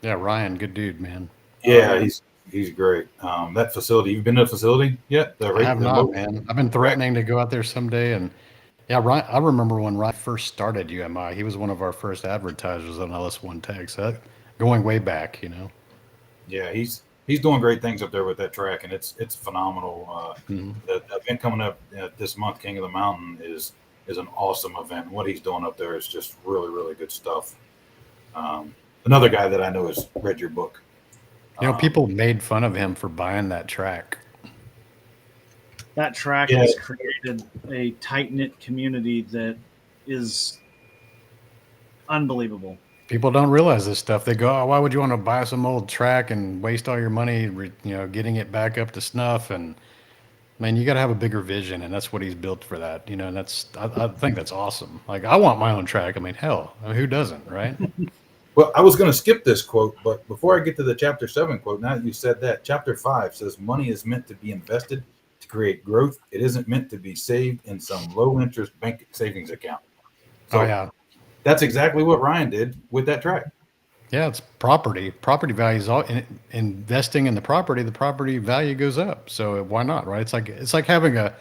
yeah, Ryan, good dude, man. Yeah, he's great. That facility, you've been to the facility yet? I have not, man. I've been threatening to go out there someday, and yeah, Ryan, I remember when Ryan first started UMI, he was one of our first advertisers on LS1 Tech. So going way back, Yeah, he's doing great things up there with that track, and it's phenomenal. The event coming up this month, King of the Mountain, is an awesome event. What he's doing up there is just really, really good stuff. Another guy that I know has read your book. People made fun of him for buying that track. That track has created a tight-knit community that is unbelievable. People don't realize this stuff. They go, "Oh, why would you want to buy some old track and waste all your money, getting it back up to snuff?" And man, you got to have a bigger vision, and that's what he's built for that. And I think that's awesome. Like, I want my own track. I mean, hell, who doesn't, right? Well, I was going to skip this quote, but before I get to the chapter 7 quote, now that you said that, chapter 5 says, "Money is meant to be invested to create growth. It isn't meant to be saved in some low-interest bank savings account." So yeah. That's exactly what Ryan did with that track. Yeah, it's property. Property values, investing in the property value goes up. So why not, right? It's like having a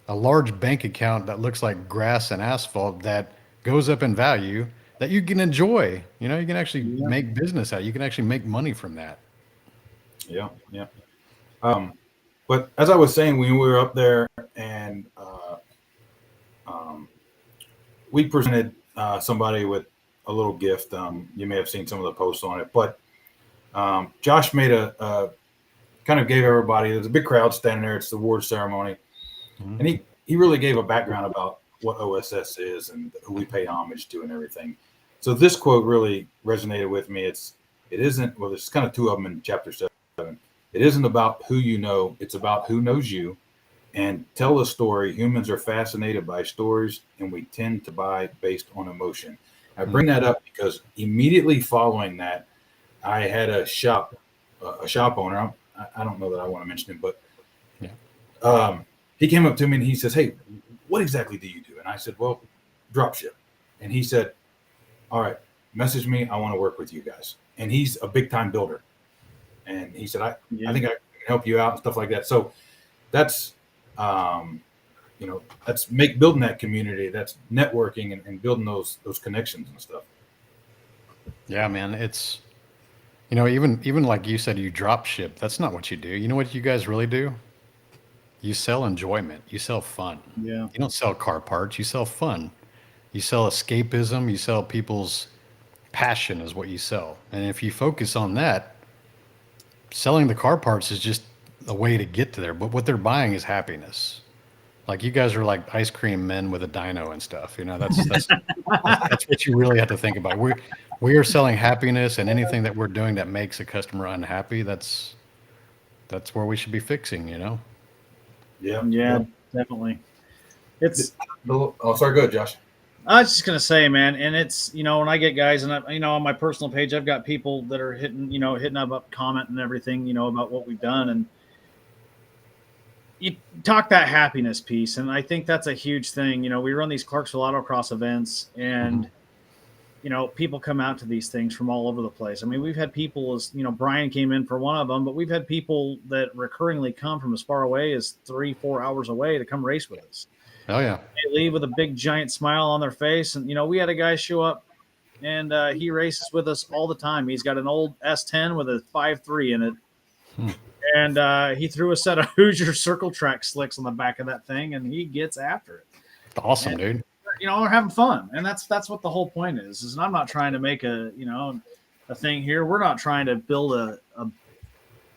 large bank account that looks like grass and asphalt that goes up in value that you can enjoy. You can actually make business out. You can actually make money from that. Yeah. But as I was saying, when we were up there and we presented somebody with a little gift. You may have seen some of the posts on it, but Josh made a kind of gave everybody, there's a big crowd standing there. It's the award ceremony. And he really gave a background about what OSS is and who we pay homage to and everything. So this quote really resonated with me. There's kind of two of them in chapter 7. It isn't about who you know, it's about who knows you. And tell a story. Humans are fascinated by stories, and we tend to buy based on emotion. I bring that up because immediately following that, I had a shop owner. I don't know that I want to mention him, but he came up to me and he says, "Hey, what exactly do you do?" And I said, "Well, drop ship." And he said, "All right, message me. I want to work with you guys." And he's a big time builder. And he said, I think I can help you out and stuff like that. So that's, that's building that community. That's networking and building those connections and stuff. Yeah, man. It's, even like you said, you drop ship. That's not what you do. You know what you guys really do? You sell enjoyment. You sell fun. Yeah. You don't sell car parts. You sell fun. You sell escapism. You sell people's passion is what you sell. And if you focus on that, selling the car parts is just a way to get to there. But what they're buying is happiness. Like, you guys are like ice cream men with a dyno and stuff. That's what you really have to think about. We are selling happiness, and anything that we're doing that makes a customer unhappy, that's where we should be fixing, Yeah, definitely. It's sorry, go ahead, Josh. I was just gonna say, man, and it's when I get guys, and on my personal page, I've got people that are hitting up comment and everything, about what we've done, and you talk that happiness piece, and I think that's a huge thing. We run these Clarksville Autocross events, and people come out to these things from all over the place. I mean, we've had people Brian came in for one of them, but we've had people that recurringly come from as far away as 3-4 hours away to come race with us. Oh yeah. They leave with a big giant smile on their face. And, we had a guy show up and he races with us all the time. He's got an old S10 with a 5.3 in it. And he threw a set of Hoosier circle track slicks on the back of that thing, and he gets after it. Awesome, dude. We're having fun. And that's what the whole point is I'm not trying to make a thing here. We're not trying to build a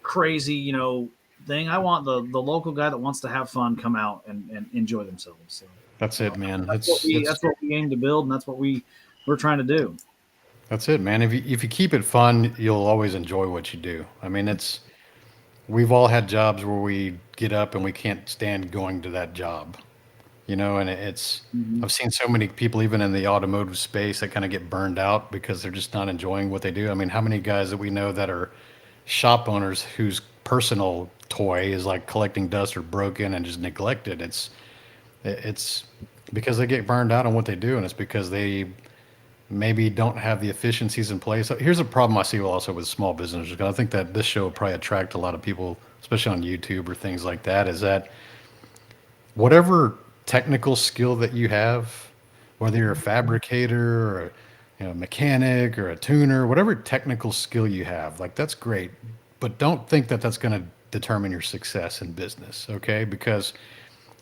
crazy, thing. I want the local guy that wants to have fun come out and enjoy themselves. So That's it, man. That's what we aim to build, and that's what we're trying to do. That's it, man. If you keep it fun, you'll always enjoy what you do. I mean, we've all had jobs where we get up and we can't stand going to that job, and I've seen so many people, even in the automotive space, that kind of get burned out because they're just not enjoying what they do. I mean, how many guys that we know that are shop owners whose personal toy is like collecting dust or broken and just neglected? It's because they get burned out on what they do, and it's because they maybe don't have the efficiencies in place. So here's a problem I see also with small businesses. 'Cause I think that this show will probably attract a lot of people, especially on YouTube or things like that, is that whatever technical skill that you have, whether you're a fabricator or a mechanic or a tuner, whatever technical skill you have, like that's great, but don't think that that's going to determine your success in business, okay? Because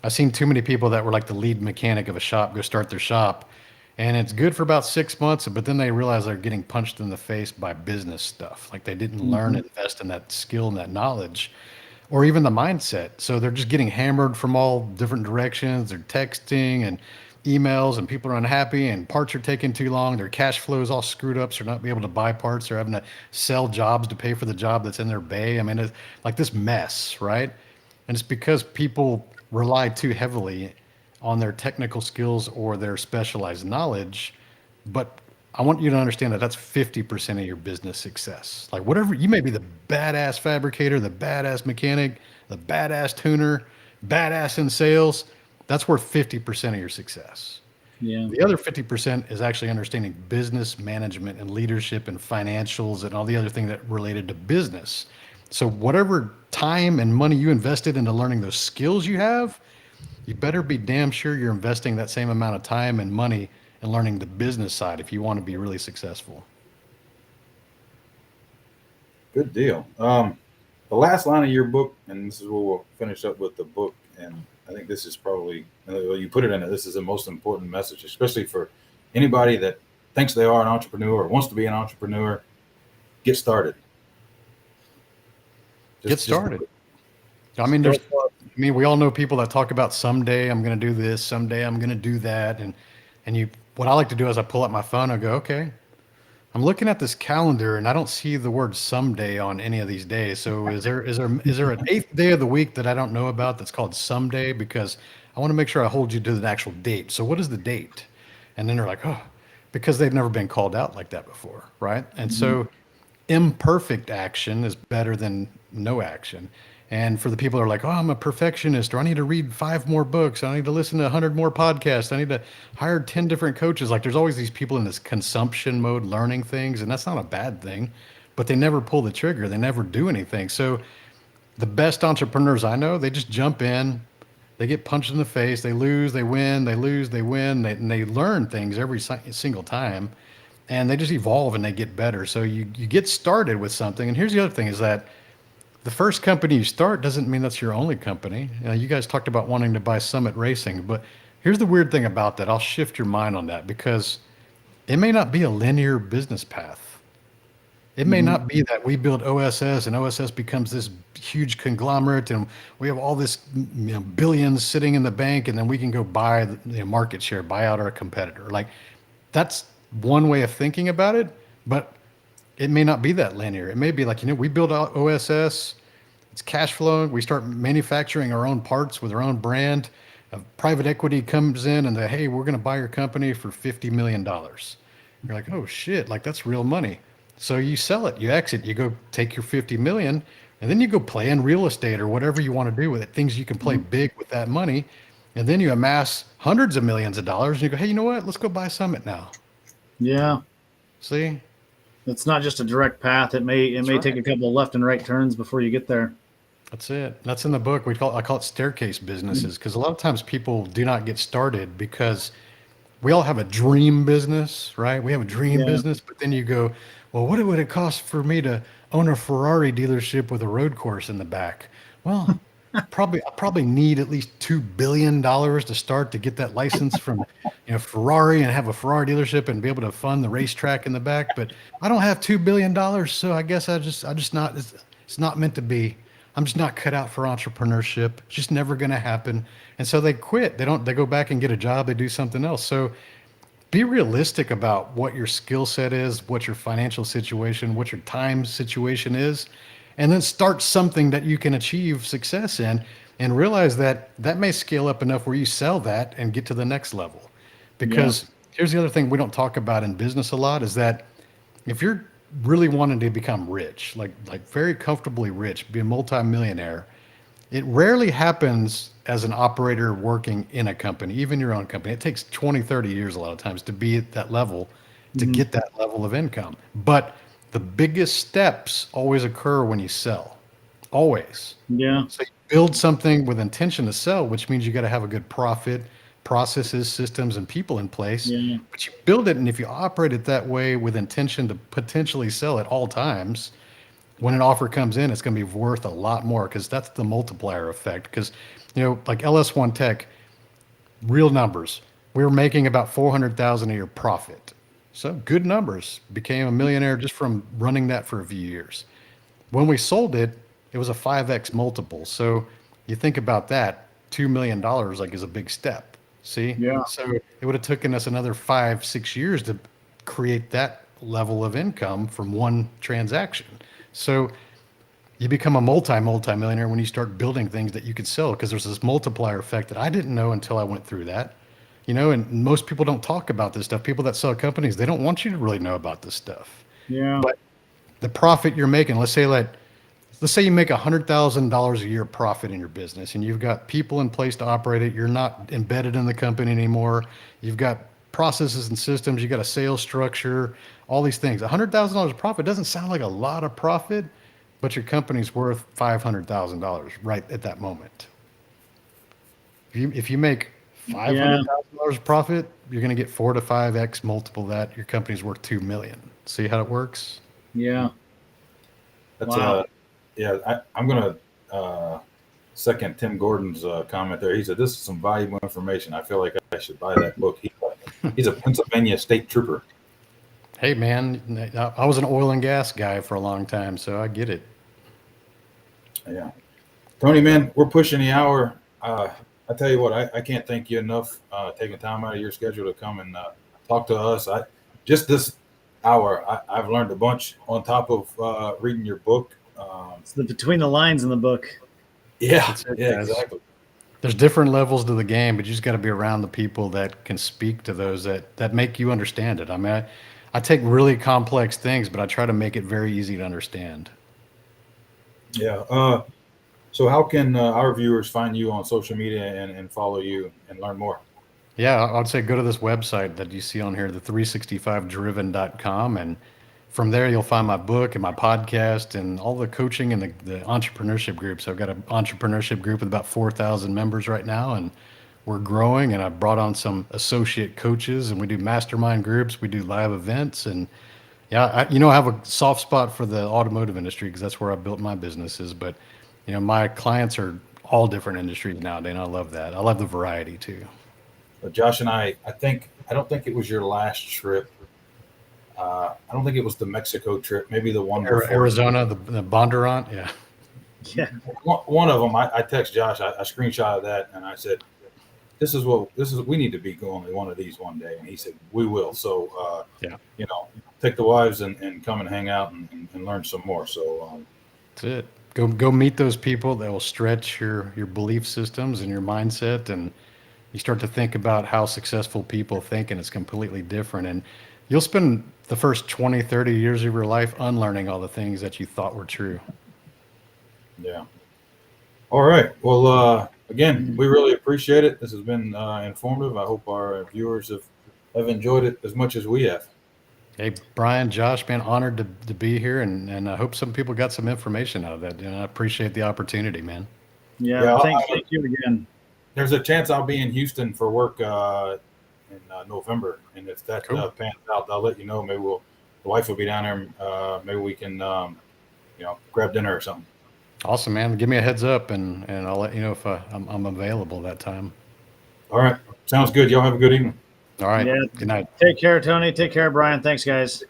I've seen too many people that were like the lead mechanic of a shop go start their shop, and it's good for about 6 months, but then they realize they're getting punched in the face by business stuff. Like they didn't learn and invest in that skill and that knowledge, or even the mindset. So they're just getting hammered from all different directions. They're texting and emails, and people are unhappy, and parts are taking too long. Their cash flow is all screwed up, so they're not be able to buy parts. They're having to sell jobs to pay for the job that's in their bay. I mean, it's like this mess, right? And it's because people rely too heavily on their technical skills or their specialized knowledge. But I want you to understand that that's 50% of your business success. Like whatever, you may be the badass fabricator, the badass mechanic, the badass tuner, badass in sales. That's worth 50% of your success. Yeah. The other 50% is actually understanding business management and leadership and financials and all the other things that related to business. So whatever time and money you invested into learning those skills you have, you better be damn sure you're investing that same amount of time and money in learning the business side if you want to be really successful. Good deal. The last line of your book, and this is where we'll finish up with the book, and I think this is probably, you put it in it, this is the most important message, especially for anybody that thinks they are an entrepreneur or wants to be an entrepreneur. Get started. Get started. I mean, we all know people that talk about someday I'm going to do this, someday I'm going to do that. And what I like to do is I pull up my phone and go, okay, I'm looking at this calendar and I don't see the word someday on any of these days. So is there an eighth day of the week that I don't know about that's called someday? Because I want to make sure I hold you to the actual date. So what is the date? And then they're like, oh, because they've never been called out like that before. Right. And so imperfect action is better than no action. And for the people that are like, oh, I'm a perfectionist, or I need to read 5 more books, I need to listen to 100 more podcasts, I need to hire 10 different coaches. Like there's always these people in this consumption mode learning things, and that's not a bad thing, but they never pull the trigger. They never do anything. So the best entrepreneurs I know, they just jump in, they get punched in the face, they lose, they win, they lose, they win, and they learn things every single time, and they just evolve and they get better. So you get started with something. And here's the other thing is that the first company you start doesn't mean that's your only company. You guys talked about wanting to buy Summit Racing, but here's the weird thing about that. I'll shift your mind on that because it may not be a linear business path. It may not be that we build OSS and OSS becomes this huge conglomerate and we have all this billions sitting in the bank and then we can go buy the market share, buy out our competitor. Like that's one way of thinking about it, but it may not be that linear. It may be like, we build out OSS, it's cash flowing, we start manufacturing our own parts with our own brand. Private equity comes in and they, hey, we're going to buy your company for $50 million. You're like, oh shit, like that's real money. So you sell it, you exit, you go take your 50 million, and then you go play in real estate or whatever you want to do with it, things you can play big with that money. And then you amass hundreds of millions of dollars and you go, hey, you know what? Let's go buy Summit now. Yeah. See? It's not just a direct path. It may take a couple of left and right turns before you get there. That's it. That's in the book. I call it staircase businesses because a lot of times people do not get started because we all have a dream business, right? We have a dream business, but then you go, well, what would it cost for me to own a Ferrari dealership with a road course in the back? Well, I probably need at least $2 billion to start to get that license from Ferrari and have a Ferrari dealership and be able to fund the racetrack in the back. But I don't have $2 billion, so I guess it's not meant to be. I'm just not cut out for entrepreneurship. It's just never going to happen. And so they quit. They go back and get a job. They do something else. So be realistic about what your skill set is, what your financial situation, what your time situation is, and then start something that you can achieve success in and realize that that may scale up enough where you sell that and get to the next level. Yeah. Because here's the other thing we don't talk about in business a lot is that if you're really wanting to become rich, like very comfortably rich, be a multimillionaire, it rarely happens as an operator working in a company, even your own company. It takes 20, 30 years a lot of times to be at that level, to get that level of income. But the biggest steps always occur when you sell, always. Yeah. So you build something with intention to sell, which means you got to have a good profit, processes, systems, and people in place. Yeah. But you build it, and if you operate it that way with intention to potentially sell at all times, when an offer comes in, it's going to be worth a lot more because that's the multiplier effect. Because, like LS1 Tech, real numbers, we were making about 400,000 a year profit. So good numbers. Became a millionaire just from running that for a few years. When we sold it, it was a 5x multiple. So you think about that, $2 million like is a big step. See? Yeah. So it would have taken us another 5, 6 years to create that level of income from one transaction. So you become a multi-millionaire when you start building things that you could sell because there's this multiplier effect that I didn't know until I went through that. And most people don't talk about this stuff. People that sell companies, they don't want you to really know about this stuff. Yeah. But the profit you're making, let's say you make $100,000 a year profit in your business and you've got people in place to operate it. You're not embedded in the company anymore. You've got processes and systems. You got a sales structure, all these things. $100,000 profit doesn't sound like a lot of profit, but your company's worth $500,000 right at that moment. If you make $500,000 profit, you're going to get 4 to 5x multiple that. Your company's worth $2 million. See how it works? Yeah. That's Wow. I'm going to second Tim Gordon's comment there. He said, "This is some valuable information. I feel like I should buy that book." He's a Pennsylvania state trooper. Hey, man, I was an oil and gas guy for a long time, so I get it. Yeah. Tony, man, we're pushing the hour. I tell you what, I can't thank you enough taking time out of your schedule to come and talk to us. Just this hour, I've learned a bunch on top of reading your book. It's the between the lines in the book. Yeah, That's it, yeah, guys. exactly. There's different levels to the game, but you just got to be around the people that can speak to those that make you understand it. I mean, I take really complex things, but I try to make it very easy to understand. Yeah. So how can our viewers find you on social media and follow you and learn more? Yeah, I'd say go to this website that you see on here, the 365driven.com. And from there, you'll find my book and my podcast and all the coaching and the entrepreneurship groups. I've got an entrepreneurship group with about 4,000 members right now, and we're growing. And I've brought on some associate coaches, and we do mastermind groups. We do live events. And yeah, I have a soft spot for the automotive industry because that's where I built my businesses. But, my clients are all different industries nowadays, and I love that. I love the variety too. But Josh and I don't think it was your last trip. I don't think it was the Mexico trip. Maybe the one before. Arizona, the Bondurant. Yeah. Yeah. One of them. I text Josh. I screenshotted that and I said, we need to be going to one of these one day. And he said, we will. So, take the wives and come and hang out and learn some more. So, that's it. Go meet those people that will stretch your belief systems and your mindset, and you start to think about how successful people think, and it's completely different. And you'll spend the first 20, 30 years of your life unlearning all the things that you thought were true. Yeah. All right. Well, again, we really appreciate it. This has been informative. I hope our viewers have enjoyed it as much as we have. Hey, Brian, Josh, man, honored to be here, and I hope some people got some information out of that. I appreciate the opportunity, man. Yeah. Thank you again. There's a chance I'll be in Houston for work in November, and if that Cool. pans out, I'll let you know. Maybe the wife will be down there. Maybe we can, grab dinner or something. Awesome, man. Give me a heads up, and I'll let you know if I'm available that time. All right. Sounds good. Y'all have a good evening. All right. Yeah. Good night. Take care, Tony. Take care, Brian. Thanks, guys.